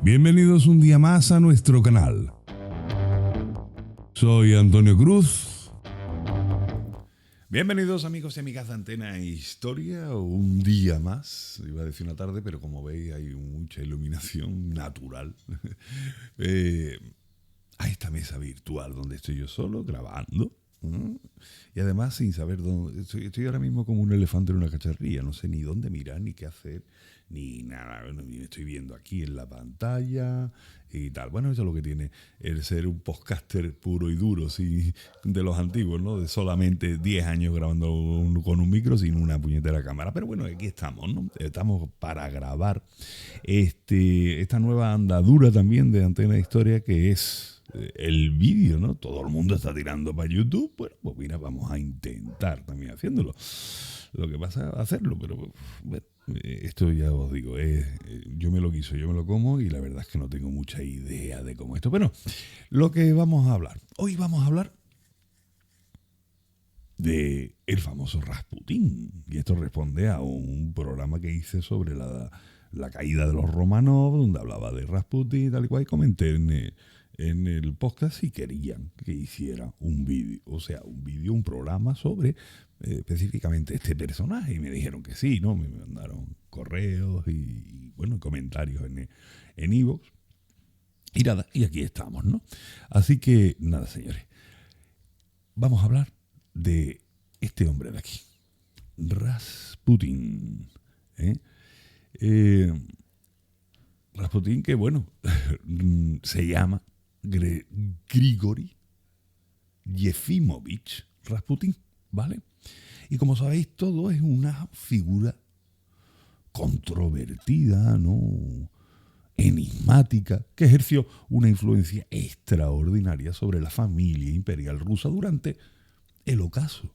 Bienvenidos un día más a nuestro canal. Soy Antonio Cruz. Bienvenidos amigos y amigas de Antena Historia, un día más, iba a decir una tarde, pero como veis hay mucha iluminación natural a esta mesa virtual donde estoy yo solo grabando. Y además sin saber dónde estoy ahora mismo como un elefante en una cacharría, no sé ni dónde mirar, ni qué hacer, ni nada. Bueno, me estoy viendo aquí en la pantalla y tal. Bueno, eso es lo que tiene el ser un podcaster puro y duro, sí, de los antiguos, ¿no? De solamente 10 años grabando con un micro sin una puñetera cámara. Pero bueno, aquí estamos, ¿no? Estamos para grabar esta nueva andadura también de Antena Historia, que es el vídeo, ¿no? Todo el mundo está tirando para YouTube. Bueno, pues mira, vamos a intentar también haciéndolo. Lo que pasa es hacerlo, pero bueno, esto ya os digo, yo me lo guiso, yo me lo como y la verdad es que no tengo mucha idea de cómo esto. Bueno, lo que vamos a hablar. Hoy vamos a hablar de el famoso Rasputín. Y esto responde a un programa que hice sobre la caída de los Romanov, donde hablaba de Rasputín y tal y cual, y comenté en el podcast si querían que hiciera un vídeo, un programa sobre específicamente este personaje, y me dijeron que sí, ¿no? Me mandaron correos y bueno, comentarios en iVoox, y nada, y aquí estamos, ¿no? Así que nada, señores, vamos a hablar de este hombre de aquí, Rasputín, Rasputín, que bueno, se llama Grigori Yefimovich Rasputín, ¿vale? Y como sabéis, todo es una figura controvertida, ¿no? Enigmática, que ejerció una influencia extraordinaria sobre la familia imperial rusa durante el ocaso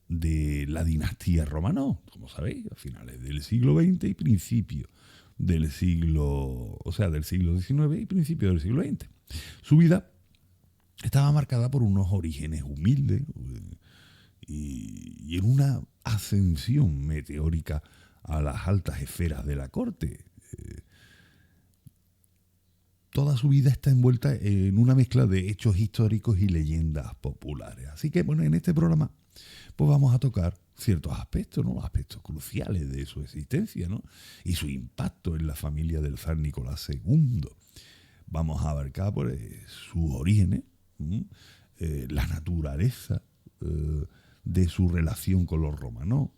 de la dinastía Romanov, como sabéis, a finales del siglo XX y principio del siglo XIX y principio del siglo XX. Su vida estaba marcada por unos orígenes humildes y en una ascensión meteórica a las altas esferas de la corte. Toda su vida está envuelta en una mezcla de hechos históricos y leyendas populares. Así que, bueno, en este programa pues vamos a tocar ciertos aspectos, ¿no? Aspectos cruciales de su existencia, ¿no? Y su impacto en la familia del zar Nicolás II. Vamos a abarcar pues, sus orígenes, la naturaleza de su relación con los romanos,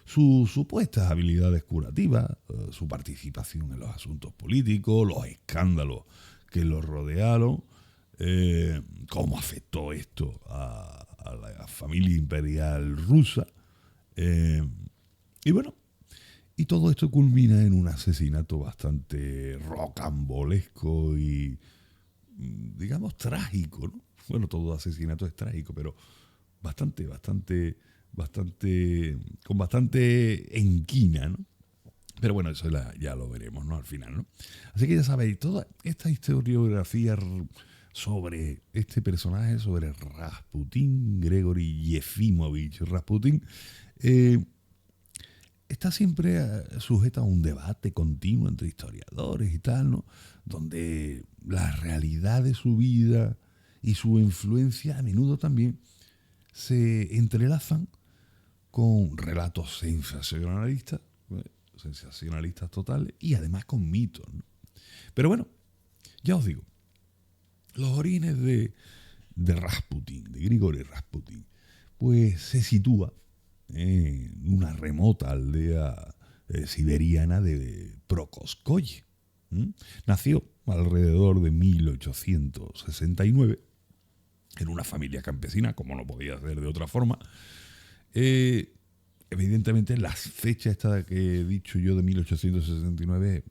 sus supuestas habilidades curativas, su participación en los asuntos políticos, los escándalos que los rodearon, cómo afectó esto a la familia imperial rusa. Y bueno, y todo esto culmina en un asesinato bastante rocambolesco y, digamos, trágico, ¿no? Bueno, todo asesinato es trágico, pero con bastante enquina, ¿no? Pero bueno, eso ya lo veremos, ¿no? Al final, ¿no? Así que ya sabéis, toda esta historiografía sobre este personaje, sobre Rasputín, Grigori Yefimovich Rasputín, está siempre sujeta a un debate continuo entre historiadores y tal, ¿no? Donde la realidad de su vida y su influencia a menudo también se entrelazan con relatos sensacionalistas totales y además con mitos, ¿no? Pero bueno, ya os digo, los orígenes de Rasputín, de Grigori Rasputín, pues se sitúa en una remota aldea siberiana de Prokoskoye. Nació alrededor de 1869 en una familia campesina, como no podía ser de otra forma. Evidentemente, las fechas estas que he dicho yo de 1869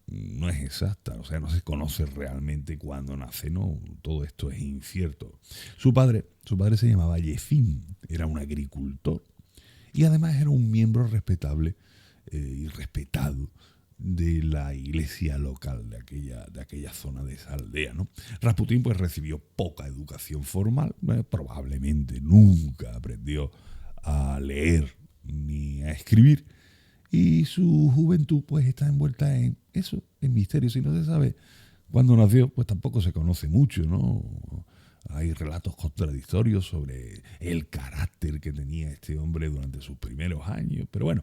no es exacta, o sea, no se conoce realmente cuándo nace, ¿no? Todo esto es incierto. Su padre se llamaba Yefim, era un agricultor y además era un miembro respetable y respetado de la iglesia local de aquella zona de esa aldea, ¿no? Rasputín pues recibió poca educación formal, probablemente nunca aprendió a leer ni a escribir, y su juventud pues está envuelta en eso es misterio. Si no se sabe cuándo nació, pues tampoco se conoce mucho, ¿no? Hay relatos contradictorios sobre el carácter que tenía este hombre durante sus primeros años. Pero bueno,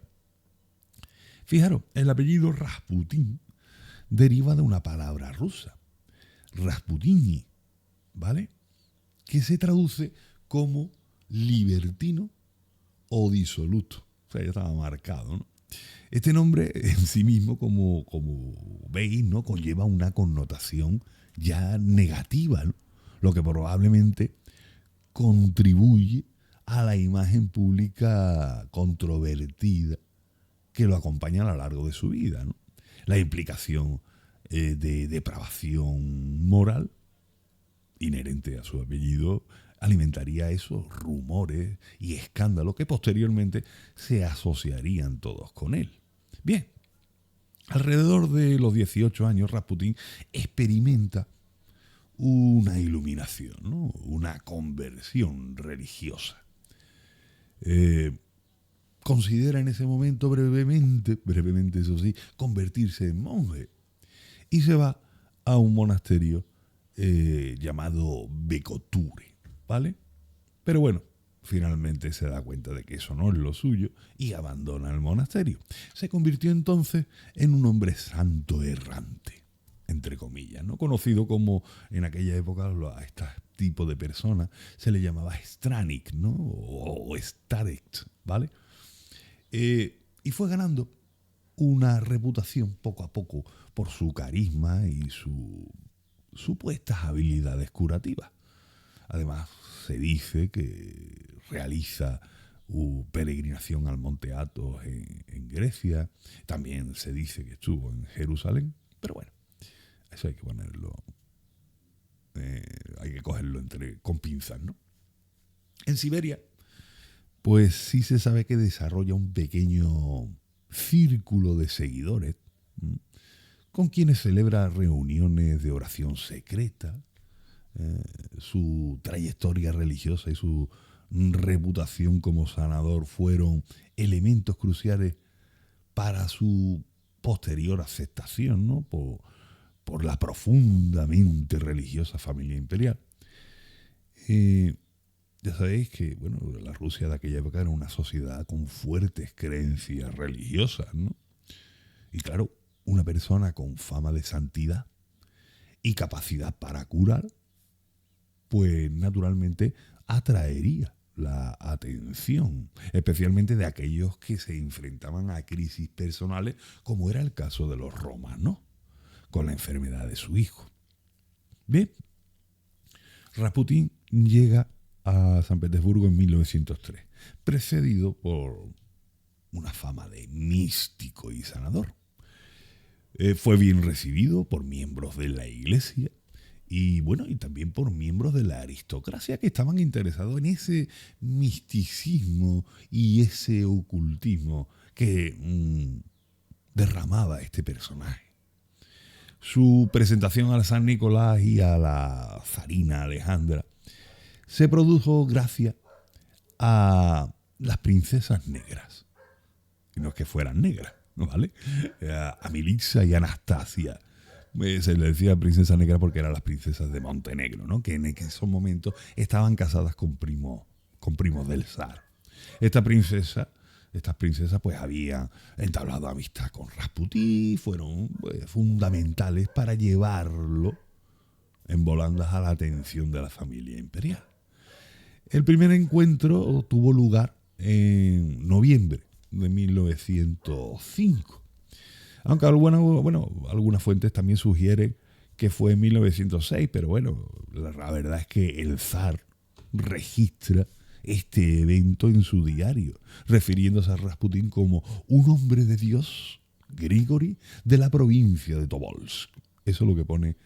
fijaros, el apellido Rasputín deriva de una palabra rusa, Rasputini, ¿vale? Que se traduce como libertino o disoluto. O sea, ya estaba marcado, ¿no? Este nombre en sí mismo, como veis, ¿no? Conlleva una connotación ya negativa, ¿no? Lo que probablemente contribuye a la imagen pública controvertida que lo acompaña a lo largo de su vida, ¿no? La implicación de depravación moral inherente a su apellido alimentaría esos rumores y escándalos que posteriormente se asociarían todos con él. Bien, alrededor de los 18 años, Rasputín experimenta una iluminación, ¿no? Una conversión religiosa. Considera en ese momento brevemente eso sí, convertirse en monje y se va a un monasterio llamado Bekoture, ¿vale? Pero bueno, finalmente se da cuenta de que eso no es lo suyo y abandona el monasterio. Se convirtió entonces en un hombre santo errante, entre comillas, ¿no? Conocido como en aquella época a este tipo de personas se le llamaba Stranik, ¿no? O Starek, ¿vale? Y fue ganando una reputación poco a poco por su carisma y sus supuestas habilidades curativas. Además, se dice que realiza peregrinación al Monte Athos en Grecia. También se dice que estuvo en Jerusalén. Pero bueno, eso hay que ponerlo, hay que cogerlo con pinzas, ¿no? En Siberia, pues sí se sabe que desarrolla un pequeño círculo de seguidores con quienes celebra reuniones de oración secreta. Su trayectoria religiosa y su reputación como sanador fueron elementos cruciales para su posterior aceptación, ¿no? por la profundamente religiosa familia imperial. Ya sabéis que, bueno, la Rusia de aquella época era una sociedad con fuertes creencias religiosas, ¿no? Y claro, una persona con fama de santidad y capacidad para curar, pues naturalmente atraería la atención, especialmente de aquellos que se enfrentaban a crisis personales, como era el caso de los romanos, con la enfermedad de su hijo. Bien, Rasputín llega a San Petersburgo en 1903, precedido por una fama de místico y sanador. Fue bien recibido por miembros de la iglesia y bueno, y también por miembros de la aristocracia que estaban interesados en ese misticismo y ese ocultismo que derramaba este personaje. Su presentación al San Nicolás y a la zarina Alejandra se produjo gracias a las princesas negras. Y no es que fueran negras, ¿vale? A Militza y Anastasia. Se le decía princesa negra porque eran las princesas de Montenegro, ¿no? Que en esos momentos estaban casadas con primos del zar. Estas princesas pues habían entablado amistad con Rasputín, fueron fundamentales para llevarlo en volandas a la atención de la familia imperial. El primer encuentro tuvo lugar en noviembre de 1905. Aunque algunas fuentes también sugieren que fue en 1906, pero bueno, la verdad es que el zar registra este evento en su diario, refiriéndose a Rasputín como un hombre de Dios, Grigori, de la provincia de Tobolsk. Eso es lo que pone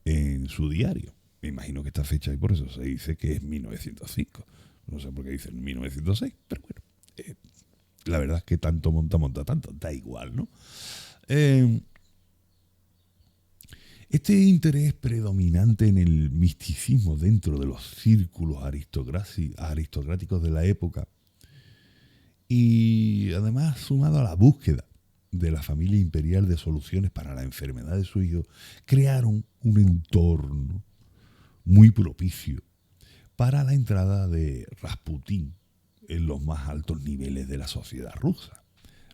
en su diario. Me imagino que esta fecha y por eso se dice que es 1905. No sé por qué dicen 1906, pero bueno, la verdad es que tanto monta tanto, da igual, ¿no? Este interés predominante en el misticismo dentro de los círculos aristocráticos de la época y además sumado a la búsqueda de la familia imperial de soluciones para la enfermedad de su hijo crearon un entorno muy propicio para la entrada de Rasputín en los más altos niveles de la sociedad rusa.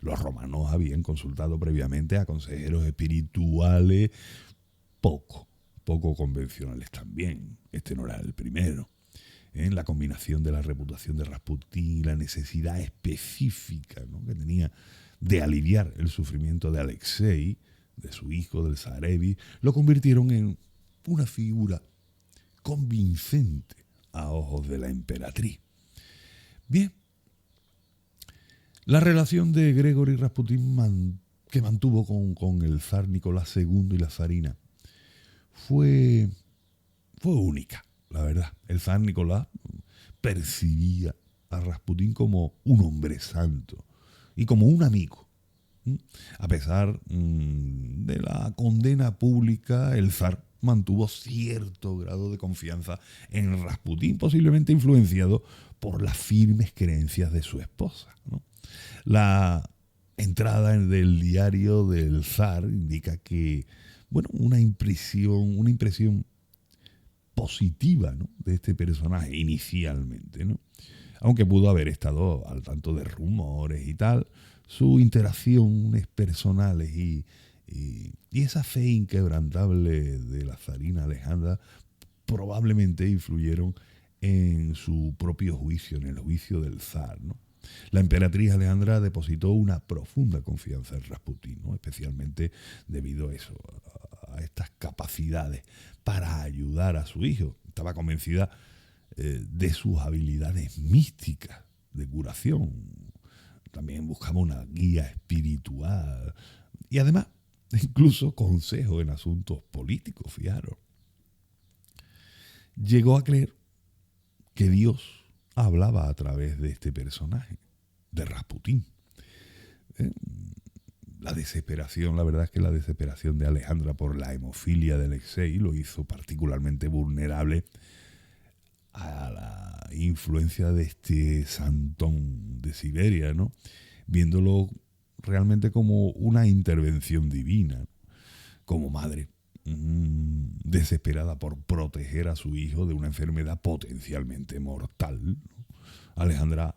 Los romanos habían consultado previamente a consejeros espirituales poco convencionales también. Este no era el primero. La combinación de la reputación de Rasputín y la necesidad específica, ¿no?, que tenía de aliviar el sufrimiento de Alexei, de su hijo, del Zarevi, lo convirtieron en una figura convincente a ojos de la emperatriz. Bien, la relación de Gregory Rasputín que mantuvo con el zar Nicolás II y la zarina fue única, la verdad. El zar Nicolás percibía a Rasputín como un hombre santo y como un amigo. A pesar de la condena pública, el zar mantuvo cierto grado de confianza en Rasputín, posiblemente influenciado por las firmes creencias de su esposa, ¿no? La entrada del diario del zar indica que, bueno, una impresión positiva, ¿no?, de este personaje inicialmente, ¿no? Aunque pudo haber estado al tanto de rumores y tal, sus interacciones personales y esa fe inquebrantable de la zarina Alejandra probablemente influyeron en su propio juicio, en el juicio del zar, ¿no? La emperatriz Alejandra depositó una profunda confianza en Rasputín, ¿no?, especialmente debido a eso, a estas capacidades para ayudar a su hijo. Estaba convencida de sus habilidades místicas de curación. También buscaba una guía espiritual y además incluso consejo en asuntos políticos, fijaros. Llegó a creer que Dios hablaba a través de este personaje, de Rasputín. La verdad es que la desesperación de Alejandra por la hemofilia de Alexei lo hizo particularmente vulnerable a la influencia de este santón de Siberia, ¿no?, viéndolo realmente como una intervención divina, como madre desesperada por proteger a su hijo de una enfermedad potencialmente mortal, ¿no? Alejandra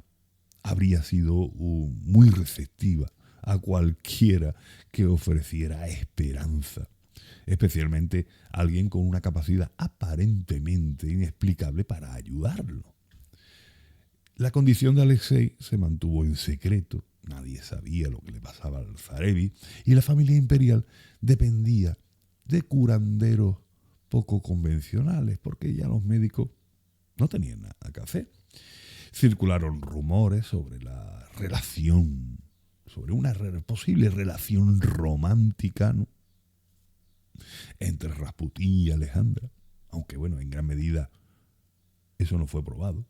habría sido muy receptiva a cualquiera que ofreciera esperanza, especialmente alguien con una capacidad aparentemente inexplicable para ayudarlo. La condición de Alexei se mantuvo en secreto, nadie sabía lo que le pasaba al Zarevi, y la familia imperial dependía de curanderos poco convencionales, porque ya los médicos no tenían nada que hacer. Circularon rumores sobre la relación, sobre una posible relación romántica, ¿no?, entre Rasputín y Alejandra, aunque bueno, en gran medida eso no fue probado.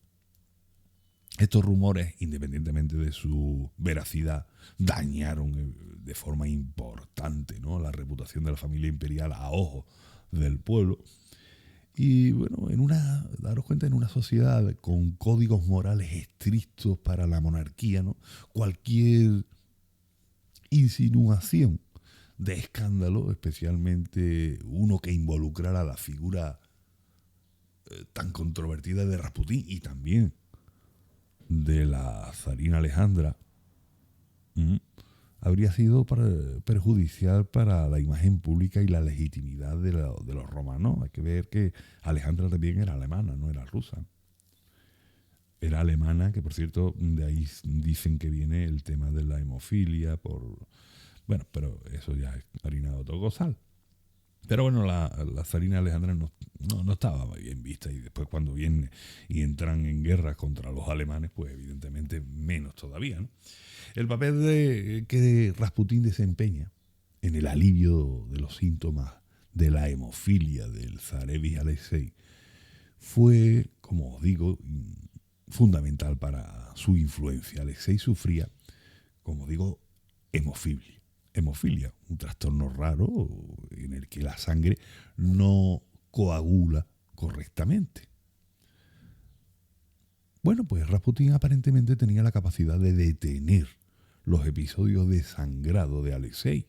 Estos rumores, independientemente de su veracidad, dañaron de forma importante, ¿no?, la reputación de la familia imperial a ojos del pueblo. Y bueno, daros cuenta, en una sociedad con códigos morales estrictos para la monarquía, ¿no?, cualquier insinuación de escándalo, especialmente uno que involucrara a la figura tan controvertida de Rasputín y también de la zarina Alejandra, habría sido perjudicial para la imagen pública y la legitimidad de los romanos. Hay que ver que Alejandra también era alemana, no era rusa. Era alemana, que por cierto, de ahí dicen que viene el tema de la hemofilia, bueno, pero eso ya es harina de otro costal. Pero bueno, la zarina Alejandra no estaba bien vista, y después cuando vienen y entran en guerra contra los alemanes, pues evidentemente menos todavía, ¿no? El papel que Rasputín desempeña en el alivio de los síntomas de la hemofilia del Zarevi Alexei fue, como os digo, fundamental para su influencia. Alexei sufría, como digo, hemofilia, un trastorno raro en el que la sangre no coagula correctamente. Bueno, pues Rasputín aparentemente tenía la capacidad de detener los episodios de sangrado de Alexei.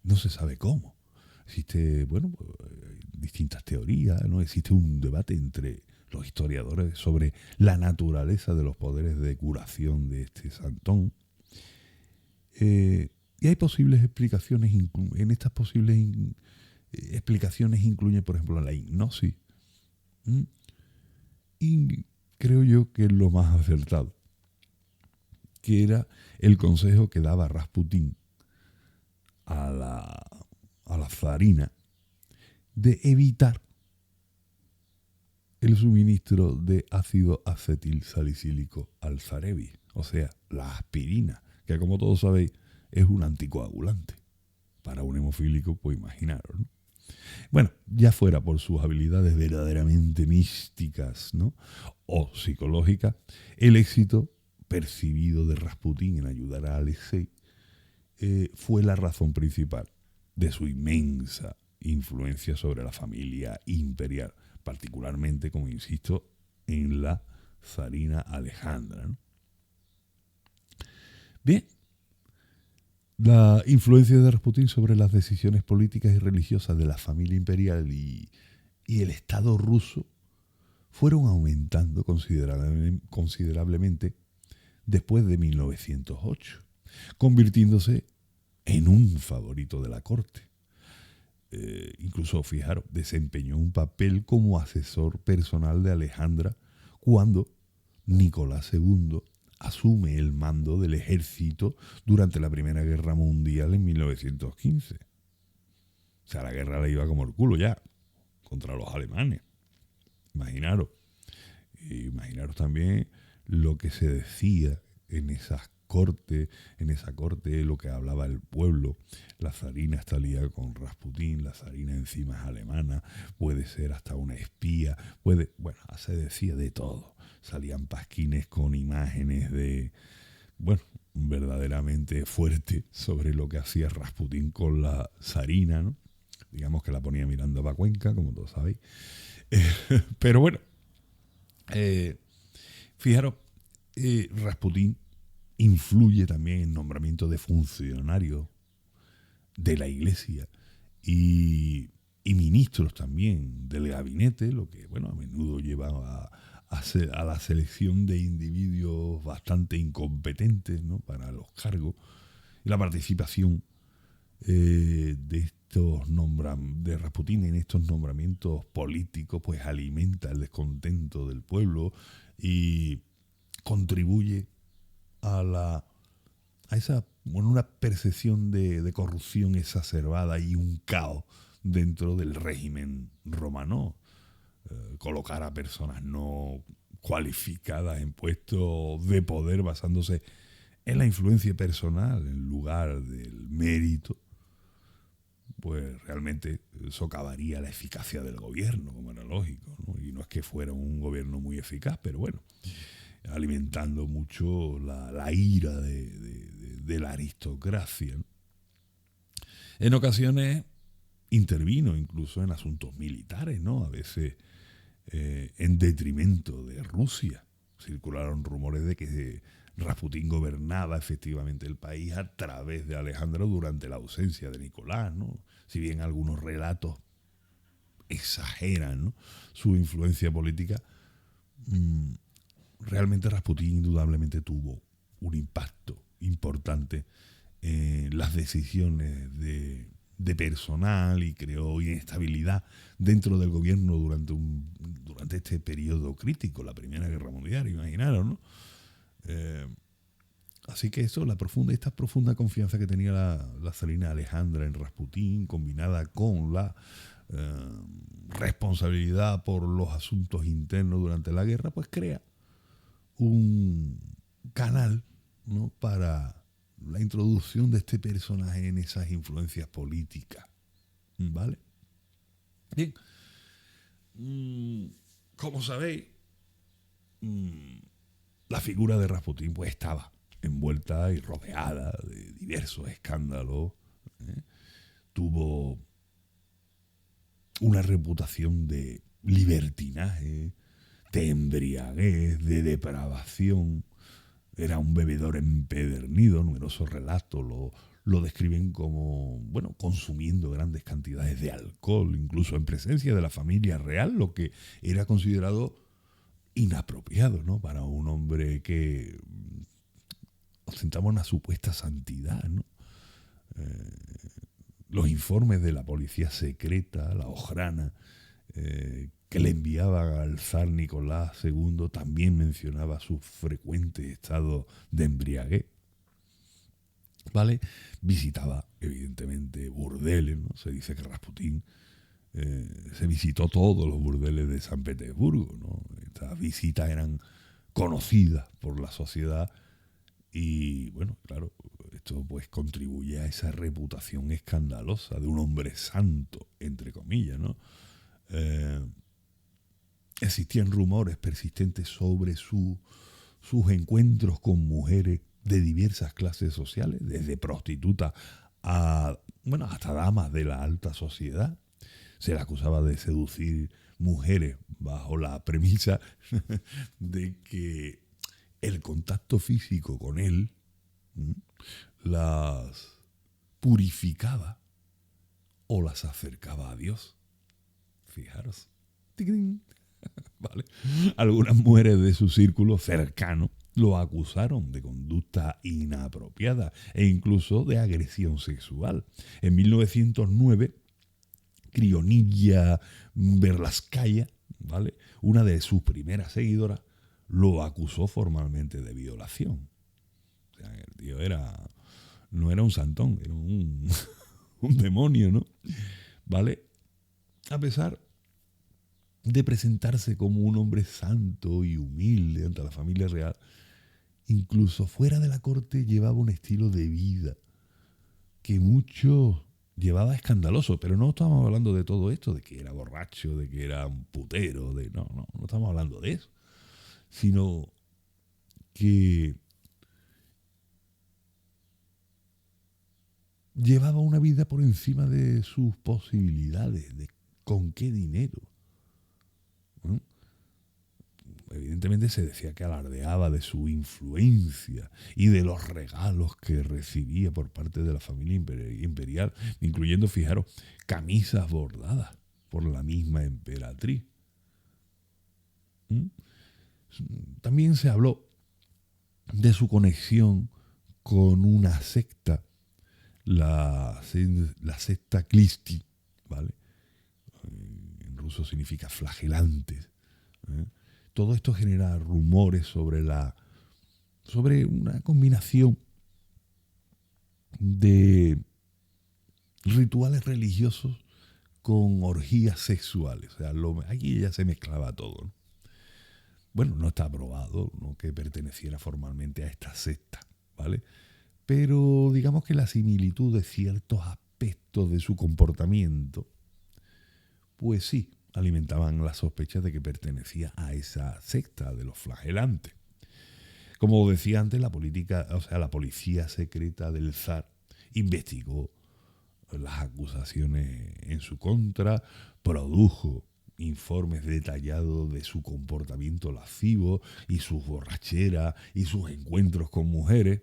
No se sabe cómo. Existe, bueno, distintas teorías, ¿no? Existe un debate entre los historiadores sobre la naturaleza de los poderes de curación de este santón. Y hay posibles explicaciones, en estas posibles explicaciones incluye, por ejemplo, la hipnosis. Y creo yo que es lo más acertado, que era el consejo que daba Rasputín a la zarina de evitar el suministro de ácido acetil salicílico al zarevis, o sea, la aspirina, que como todos sabéis es un anticoagulante. Para un hemofílico, pues imaginaros, ¿no? Bueno, ya fuera por sus habilidades verdaderamente místicas, ¿no?, o psicológicas, el éxito percibido de Rasputín en ayudar a Alexei fue la razón principal de su inmensa influencia sobre la familia imperial, particularmente, como insisto, en la zarina Alejandra, ¿no? Bien, la influencia de Rasputín sobre las decisiones políticas y religiosas de la familia imperial y el Estado ruso fueron aumentando considerablemente después de 1908, convirtiéndose en un favorito de la corte. Incluso, fijaros, desempeñó un papel como asesor personal de Alejandra cuando Nicolás II asume el mando del ejército durante la Primera Guerra Mundial en 1915. O sea, la guerra le iba como el culo ya, contra los alemanes. Imaginaros. Imaginaros también lo que se decía en esa corte, lo que hablaba el pueblo. La zarina está liada con Rasputín, la zarina encima es alemana, puede ser hasta una espía, bueno, se decía de todo. Salían pasquines con imágenes de, bueno, verdaderamente fuerte sobre lo que hacía Rasputín con la zarina, ¿no? Digamos que la ponía mirando para Cuenca, como todos sabéis. Pero bueno, fijaros, Rasputín influye también en nombramiento de funcionarios de la Iglesia y ministros también del gabinete, lo que, bueno, a menudo lleva a la selección de individuos bastante incompetentes, ¿no?, para los cargos. Y la participación de Rasputín en estos nombramientos políticos pues alimenta el descontento del pueblo y contribuye a esa, bueno, una percepción de corrupción exacerbada y un caos dentro del régimen romano. Colocar a personas no cualificadas en puestos de poder basándose en la influencia personal en lugar del mérito, pues realmente socavaría la eficacia del gobierno, como era lógico, ¿no? Y no es que fuera un gobierno muy eficaz, pero bueno, alimentando mucho la ira de la aristocracia, ¿no? En ocasiones intervino incluso en asuntos militares, ¿no? A veces en detrimento de Rusia. Circularon rumores de que Rasputín gobernaba efectivamente el país a través de Alejandro durante la ausencia de Nicolás, ¿no? Si bien algunos relatos exageran, ¿no?, su influencia política, realmente Rasputín indudablemente tuvo un impacto importante en las decisiones de personal y creó inestabilidad dentro del gobierno durante este periodo crítico, la Primera Guerra Mundial, imaginaros, ¿no? Así que esta profunda confianza que tenía la zarina Alejandra en Rasputín, combinada con la responsabilidad por los asuntos internos durante la guerra, pues crea un canal, ¿no?, para la introducción de este personaje en esas influencias políticas, ¿vale? Bien, como sabéis, la figura de Rasputín pues estaba envuelta y rodeada de diversos escándalos, ¿eh? Tuvo una reputación de libertinaje, de embriaguez, de depravación, Era un bebedor empedernido, numerosos relatos lo describen como, bueno, consumiendo grandes cantidades de alcohol, incluso en presencia de la familia real, lo que era considerado inapropiado, ¿no? Para un hombre que ostentaba una supuesta santidad, ¿no? Los informes de la policía secreta, la Ojrana, que le enviaba al zar Nicolás II, también mencionaba su frecuente estado de embriaguez. ¿Vale? Visitaba, evidentemente, burdeles, ¿no? Se dice que Rasputín se visitó todos los burdeles de San Petersburgo, ¿no? Estas visitas eran conocidas por la sociedad y, bueno, claro, esto pues contribuye a esa reputación escandalosa de un hombre santo, entre comillas, ¿no? Existían rumores persistentes sobre sus encuentros con mujeres de diversas clases sociales, desde prostitutas a, bueno, hasta damas de la alta sociedad. Se le acusaba de seducir mujeres bajo la premisa de que el contacto físico con él las purificaba o las acercaba a Dios. Fijaros. ¿Vale? Algunas mujeres de su círculo cercano lo acusaron de conducta inapropiada e incluso de agresión sexual. En 1909, Krionilla Berlaskaya, ¿vale?, una de sus primeras seguidoras, lo acusó formalmente de violación. O sea, el tío no era un santón, era un demonio, ¿no? ¿Vale? A pesar de presentarse como un hombre santo y humilde ante la familia real, incluso fuera de la corte llevaba un estilo de vida que muchos llevaba escandaloso, pero no estamos hablando de todo esto, de que era borracho, de que era un putero, no estamos hablando de eso, sino que llevaba una vida por encima de sus posibilidades, de con qué dinero. ¿No? Evidentemente se decía que alardeaba de su influencia y de los regalos que recibía por parte de la familia imperial, incluyendo, fijaros, camisas bordadas por la misma emperatriz. También se habló de su conexión con una secta, la secta Klisti, ¿vale? En ruso significa flagelantes. Todo esto genera rumores sobre una combinación de rituales religiosos con orgías sexuales. O sea, aquí ya se mezclaba todo, ¿no? Bueno, no está aprobado, ¿no?, que perteneciera formalmente a esta secta, ¿vale? Pero digamos que la similitud de ciertos aspectos de su comportamiento, pues sí, alimentaban las sospechas de que pertenecía a esa secta de los flagelantes. Como decía antes, la policía secreta del zar investigó las acusaciones en su contra, produjo informes detallados de su comportamiento lascivo y sus borracheras y sus encuentros con mujeres,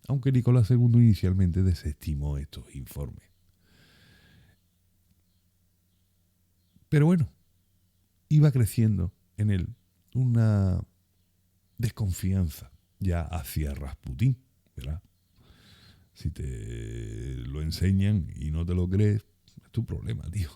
aunque Nicolás II inicialmente desestimó estos informes. Pero bueno, iba creciendo en él una desconfianza ya hacia Rasputín, ¿verdad? Si te lo enseñan y no te lo crees, es tu problema, tío.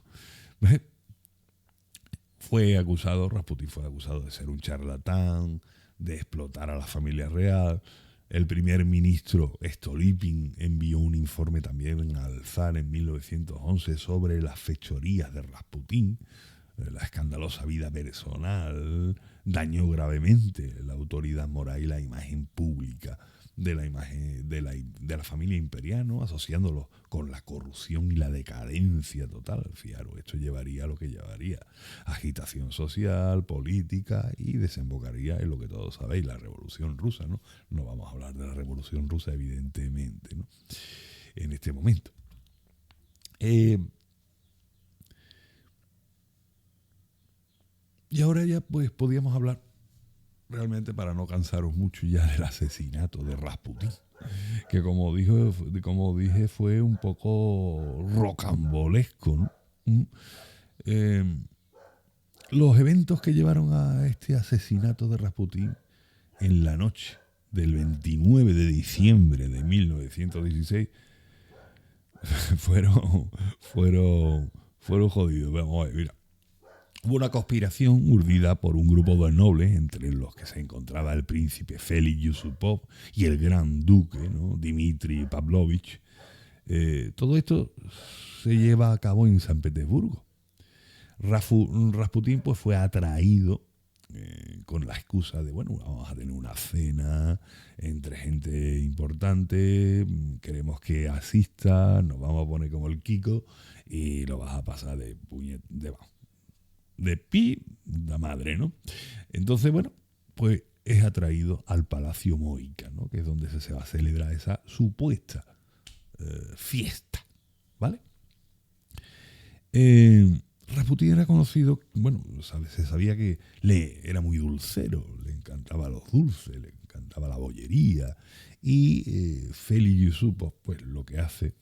Rasputín fue acusado de ser un charlatán, de explotar a la familia real. El primer ministro Stolypin envió un informe también al zar en 1911 sobre las fechorías de Rasputín. La escandalosa vida personal dañó gravemente la autoridad moral y la imagen pública de la familia imperial, ¿no?, asociándolo con la corrupción y la decadencia total. Fijaros, esto llevaría a lo que llevaría: agitación social, política, y desembocaría en lo que todos sabéis, la Revolución Rusa, ¿no? No vamos a hablar de la Revolución Rusa, evidentemente, ¿no?, en este momento. Y ahora ya pues podíamos hablar realmente para no cansaros mucho ya del asesinato de Rasputín, que como dije fue un poco rocambolesco, ¿no? Eh, los eventos que llevaron a este asesinato de Rasputín en la noche del 29 de diciembre de 1916 fueron jodidos. Vamos a ver, mira. Hubo una conspiración urdida por un grupo de nobles, entre los que se encontraba el príncipe Félix Yusupov y el gran duque, ¿no? Dmitri Pavlovich. Todo esto se lleva a cabo en San Petersburgo. Rasputín pues, fue atraído con la excusa de, bueno, vamos a tener una cena entre gente importante, queremos que asista, nos vamos a poner como el Kiko y lo vas a pasar de pi la madre, ¿no? Entonces, bueno, pues es atraído al Palacio Moica, ¿no? Que es donde se va a celebrar esa supuesta fiesta, ¿vale? Rasputín era conocido, bueno, se sabía que era muy dulcero, le encantaba los dulces, le encantaba la bollería, y Félix Yusupov, pues lo que hace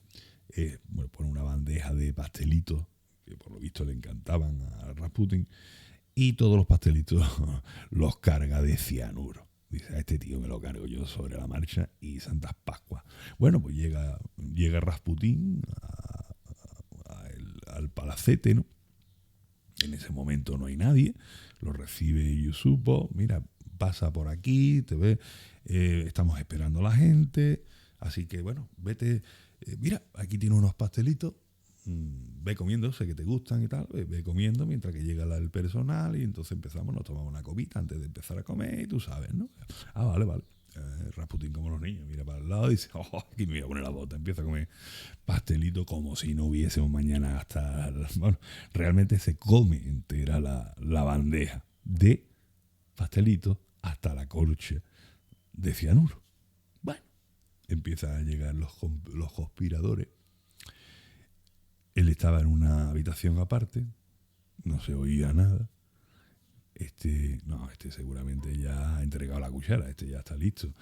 es, bueno, pone una bandeja de pastelitos que por lo visto le encantaban a Rasputín, y todos los pastelitos los carga de cianuro. Dice, a este tío me lo cargo yo sobre la marcha y Santas Pascuas. Bueno, pues llega Rasputín al palacete, ¿no? En ese momento no hay nadie, lo recibe Yusupov, mira, pasa por aquí, te ve, estamos esperando a la gente, así que bueno, vete, mira, aquí tiene unos pastelitos, ve comiendo, sé que te gustan y tal, ve comiendo mientras que llega el personal y entonces nos tomamos una copita antes de empezar a comer y tú sabes, ¿no? Ah, vale. Rasputín como los niños, mira para el lado y dice, aquí me voy a poner la bota, empieza a comer pastelito como si no hubiésemos mañana hasta... Bueno, realmente se come entera la bandeja de pastelito hasta la corcha de cianuro. Bueno, empiezan a llegar los conspiradores. Él estaba en una habitación aparte, no se oía nada. Este seguramente ya ha entregado la cuchara, este ya está listo.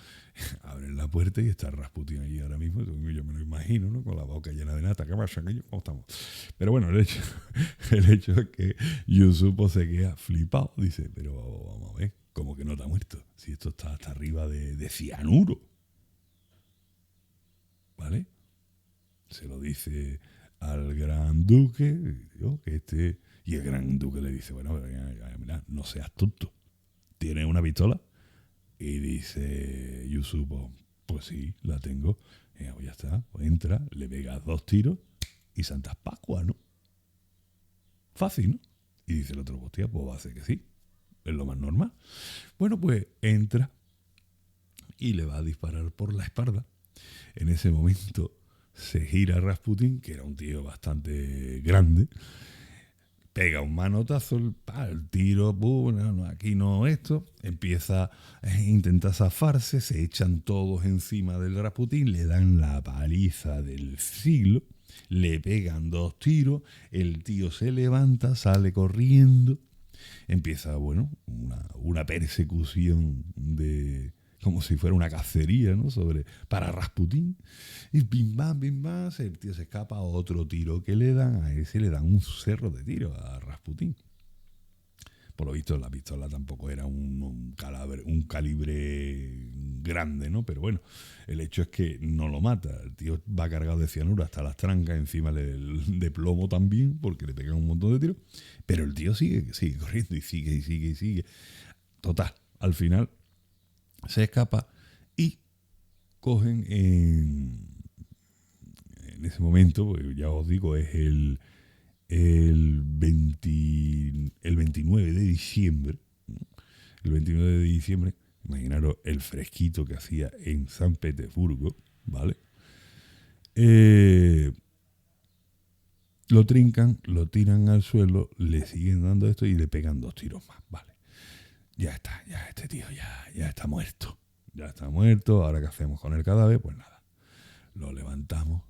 Abren la puerta y está Rasputín ahí ahora mismo, yo me lo imagino, ¿no? Con la boca llena de nata. ¿Qué pasa, aquello? ¿Cómo estamos? Pero bueno, el hecho es que Yusupov se queda flipado. Dice, pero vamos a ver, ¿cómo que no está muerto? Si esto está hasta arriba de cianuro. ¿Vale? Se lo dice al gran duque, y el gran duque le dice, bueno, mira, no seas tonto, ¿tienes una pistola? Y dice Yusupov, pues sí, la tengo. Pues ya está, pues entra, le pegas 2 tiros y Santas Pascuas, ¿no? Fácil, ¿no? Y dice el otro, hostia, pues va a ser que sí, es lo más normal. Bueno, pues entra y le va a disparar por la espalda. En ese momento se gira Rasputín, que era un tío bastante grande, pega un manotazo, el tiro, no, aquí no esto, empieza a intentar zafarse, se echan todos encima del Rasputín, le dan la paliza del siglo, le pegan 2 tiros, el tío se levanta, sale corriendo, empieza, bueno, una persecución como si fuera una cacería, ¿no? Para Rasputín. Y bim bam, el tío se escapa a otro tiro que le dan, a ese le dan un cerro de tiro a Rasputín. Por lo visto la pistola tampoco era un calibre grande, ¿no? Pero bueno, el hecho es que no lo mata. El tío va cargado de cianuro hasta las trancas, encima de plomo también, porque le pegan un montón de tiros. Pero el tío sigue corriendo y sigue. Total, al final se escapa y cogen en ese momento, pues ya os digo, es el 29 de diciembre. El 29 de diciembre, imaginaros el fresquito que hacía en San Petersburgo, ¿vale? Lo trincan, lo tiran al suelo, le siguen dando esto y le pegan 2 tiros más, ¿vale? Ya está, este tío ya está muerto. Ya está muerto, ¿ahora qué hacemos con el cadáver? Pues nada, lo levantamos,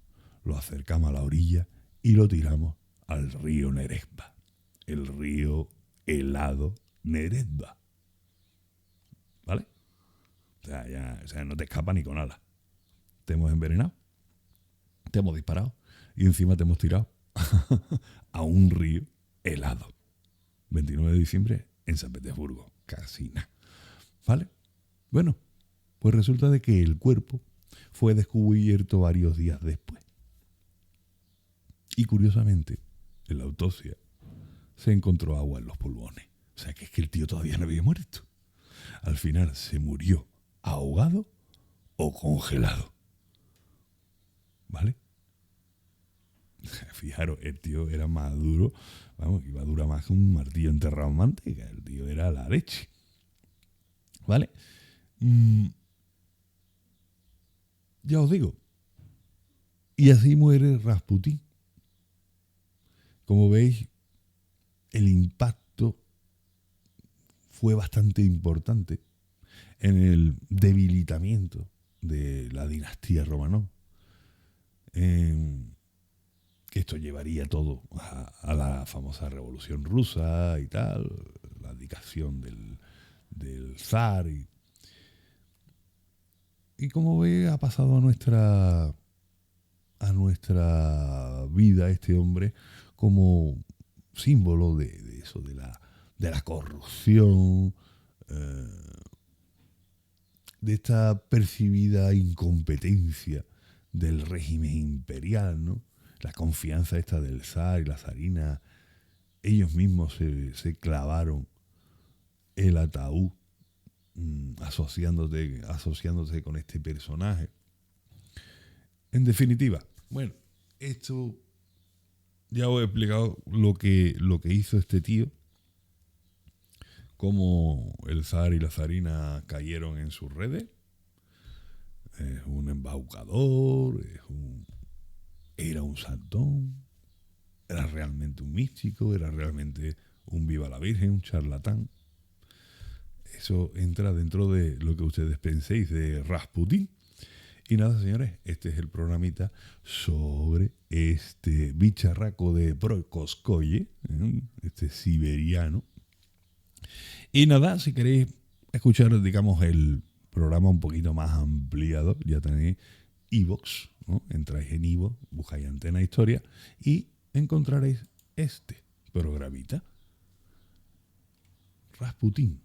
lo acercamos a la orilla y lo tiramos al río Neretva. El río helado Neretva. ¿vale? O sea, no te escapa ni con alas. Te hemos envenenado, te hemos disparado y encima te hemos tirado a un río helado. 29 de diciembre en San Petersburgo. Casi nada. ¿Vale? Bueno, pues resulta de que el cuerpo fue descubierto varios días después. Y curiosamente, en la autopsia se encontró agua en los pulmones. O sea, que es que el tío todavía no había muerto. Al final se murió ahogado o congelado. ¿Vale? Fijaros, el tío era más duro, vamos, iba a durar más que un martillo enterrado en manteca. El tío era la leche. ¿Vale? Ya os digo. Y así muere Rasputín. Como veis, el impacto fue bastante importante en el debilitamiento de la dinastía Romanov. Que esto llevaría todo a la famosa Revolución Rusa y tal, la abdicación del zar. Y como ve, ha pasado a nuestra vida este hombre como símbolo de eso, de la corrupción, de esta percibida incompetencia del régimen imperial, ¿no? La confianza esta del zar y la zarina, ellos mismos se clavaron el ataúd asociándose con este personaje. En definitiva, bueno, esto ya os he explicado lo que hizo este tío, cómo el zar y la zarina cayeron en sus redes. Es un embaucador, era un santón, era realmente un místico, era realmente un viva la Virgen, un charlatán. Eso entra dentro de lo que ustedes penséis de Rasputín. Y nada, señores, este es el programita sobre este bicharraco de Protkovskoye, este siberiano. Y nada, si queréis escuchar, digamos, el programa un poquito más ampliado, ya tenéis iVoox, ¿no? Entráis en iVoox, buscáis Antena Historia y encontraréis este programita. Rasputín.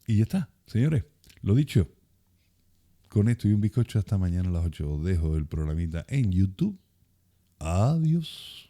Y ya está, señores. Lo dicho. Con esto y un bizcocho hasta mañana a las 8 os dejo el programita en YouTube. Adiós.